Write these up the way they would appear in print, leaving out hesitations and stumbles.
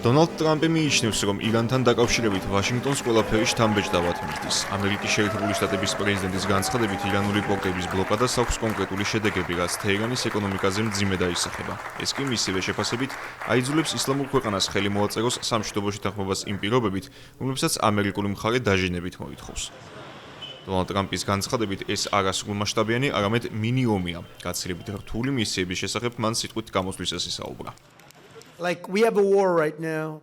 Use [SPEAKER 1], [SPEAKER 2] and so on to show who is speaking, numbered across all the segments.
[SPEAKER 1] დონალდ ტრამპი მიიჩნევს, რომ ირანთან დაკავშირებით ვაშინგტონს ყველაფერი შთამბეჭდავად მისდის. ამერიკის შეერთებული შტატების პრეზიდენტის განცხადებით, ირანული პორტების ბლოკადას აქვს კონკრეტული შედეგები, რაც თეირანის ეკონომიკაზე მძიმე დაისახება. ეს კი მისივე შეფასებით აიძულებს ისლამურ ქვეყანას ხელი მოაწეროს სამშვიდობოში თანხმობას იმ პირობებით, რომლებსაც ამერიკული მხარე დაჟინებით მოითხოვს. დონალდ ტრამპის განცხადებით, ეს არასრულმასშტაბიანი, არამედ მინი ომია. გაცილებით რთული მისიების შესახებ მან სიტყვით გამოსვლისას ისაუბრა.
[SPEAKER 2] Like we have a war right now.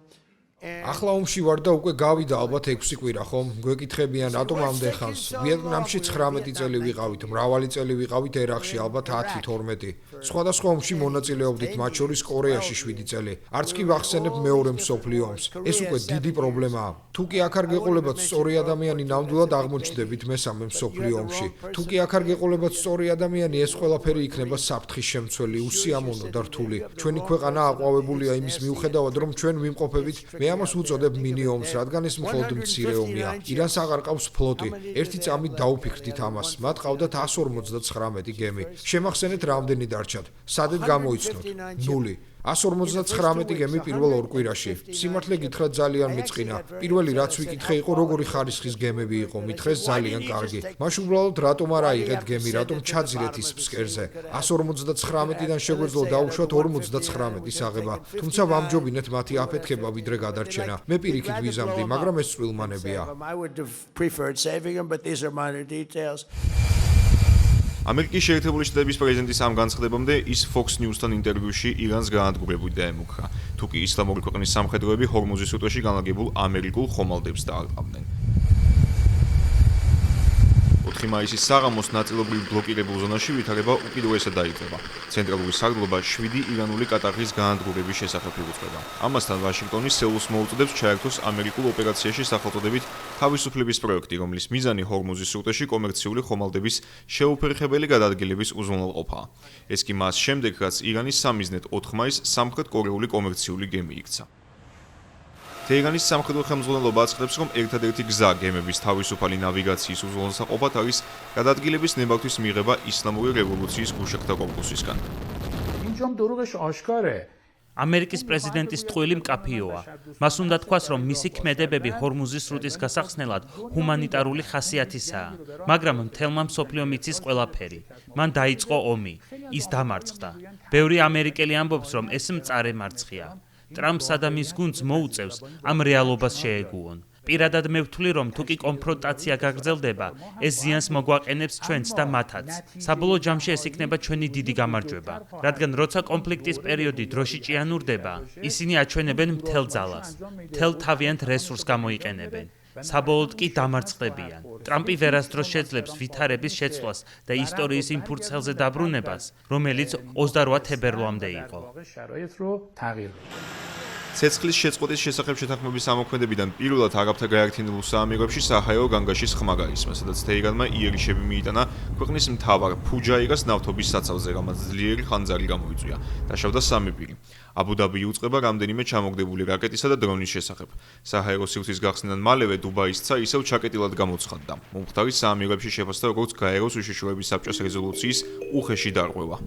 [SPEAKER 3] ახლა ომში ვარ და უკვე გავიდა ალბათ 6 კვირა, ხომ? გვეკითხებიან რატომ ამდენ ხანს? ვიეტნამში 19 წელი ვიყავით, მრავალი წელი ვიყავით ერაყში, ალბათ 10-12. სხვადასხვა ომში მონაწილეობდით, მათ შორის კორეაში 7 წელი. არც კი ვახსენებ მეორე მსოფლიო ომს. ეს უკვე დიდი პრობლემაა. თუ კი აქ არ გეყოლებათ სწორი ადამიანი, ნამდვილად აღმოჩნდებით მესამე მსოფლიო ომში. თუ კი აქ არ გეყოლებათ სწორი ადამიანი, ეს ყველაფერი იქნება საფრთხის შემცველი, უსიამოვნო და რთული. ჩვენი ქვეყანა აყვავებულია იმის მიუხედავად, რომ ჩვენ ვიმყოფებით მე ამას უწოდებ მინი ომს, რადგან ეს მხოლოდ მცირე ომია. ირანს აღარ ყავს ფლოტი. ერთი წამით დაუფიქრდით ამას. მათ ყავდათ 159 გემი. შემახსენეთ რამდენი დარჩათ. სადეთ გამოიცნოთ? 0. 159 გემი პირველ 2 კვირაში. სიმართლე გითხრათ ძალიან მეწყინა. პირველი რაც ვიკითხე იყო როგორი ხარისხის გემები იყო, მითხრეს ძალიან კარგი. მაშ უბრალოდ რატომ არ აიღეთ გემი, რატომ ჩაძირეთ ის ფსკერზე? 159-დან შეგვეძლო დაუშვათ 59-ის აღება. თუმცა ვამჯობინეთ მათი აფეთქება ვიდრე გადარჩენა. მე პირიქით ვიზამდი, მაგრამ ეს წვრილმანებია.
[SPEAKER 1] ამერიკის შეერთებული შტატების პრეზიდენტის ამ განცხადებამდე ის Fox News-თან ინტერვიუში ირანს გაანადგურებუли და ემუქრა. თუ კი ისლამური ქვეყნის სამხედროები ჰორმუზის სრუტეში განლაგებულ ამერიკულ ხომალდებს დაარყავდნენ. 4 მაისის საღამოს ნაწილობრივ ბლოკირებულ ზონაში ვითარება უკიდურესად დაიწყება. ცენტრალური სარდლობა 7 ირანული კატაღის გაანადგურების შესახებ იღუწება. ამასთან ვაშინგტონი სეულს მოუწოდებს ჩაერთოს ამერიკულ ოპერაციაში სახელწოდებით თავისუფლების პროექტი, რომლის მიზანი ჰორმუზის სრუტეში კომერციული ხომალდების შეუფერხებელი გადაადგილების უზრუნველყოფაა. ეს კი მას შემდეგ, რაც ირანის სამიზნედ 4 მაისს სამხრეთ-კორეული კომერციული გემი იქცა. თეირანის სამხედრო ხელმძღვანელობა აცხადებს, რომ ერთადერთი გზა გემების თავისუფალი ნავიგაციის უზრუნველსაყოფად არის გადაადგილების ნებართვის მიღება ისლამური რევოლუციის გუშექთა კორპუსისგან.
[SPEAKER 4] ამერიკის პრეზიდენტის ტყუილი მკაფიოა. მას უნდა თქვას, რომ მისი ქმედებები ჰორმუზის სრუტის გასახსნელად ჰუმანიტარული ხასიათისაა, მაგრამ მთელმა მსოფლიომ იცის ყველაფერი. მან დაიწყო ომი, ის დამარცხდა. ბევრი ამერიკელი ამბობს, რომ ეს მწარე მარცხია. ტრამპსა და მის გუნდს მოუწევს ამ რეალობას შეეგუონ. პირადად მე ვთვლი, რომ თუ კი კონფრონტაცია გაგრძელდება, ეს ზიანს მოგვაყენებს ჩვენც და მათაც. საბოლოო ჯამში ეს იქნება ჩვენი დიდი გამარჯვება, რადგან როცა კონფლიქტის პერიოდი დროში ჭიანურდება, ისინი აჩვენებენ მთელ ძალას, მთელ თავიანთ რესურსს გამოიყენებენ. საბოლოოდ კი დამარცხდებიან. ტრამპი ვერასდროს შეძლებს ვითარების შეცვლას და ისტორიის იმ ფურცელზე დაბრუნებას, რომელიც 28 თებერვლამდე იყო.
[SPEAKER 1] ცეცხლის შეწყვეტის შესახებ შეთანხმების ამოქმედებიდან პირველად არაბთა გაერთიანებულ საამიროებში საჰაერო განგაშის ხმა გაისმა, სადაც თეირანმა იერიშები მიიტანა ქვეყნის მთავარ ფუჯაირას ნავთობის საცავზე, რამაც ძლიერი ხანძარი გამოიწვია. დაშავდა 3 პირი. აბუ-დაბი უწყება რამდენიმე ჩამოგდებული რაკეტისა და დრონის შესახებ. საჰაერო სივრცის გახსნიდან მალევე დუბაისცა ისევ ჩაკეტილად გამოცხადდა. მომხდარი საამიროებში შეფასდა როგორც გაეროს უშიშროების საბჭოს რეზოლუციის უხეში დარღვევა.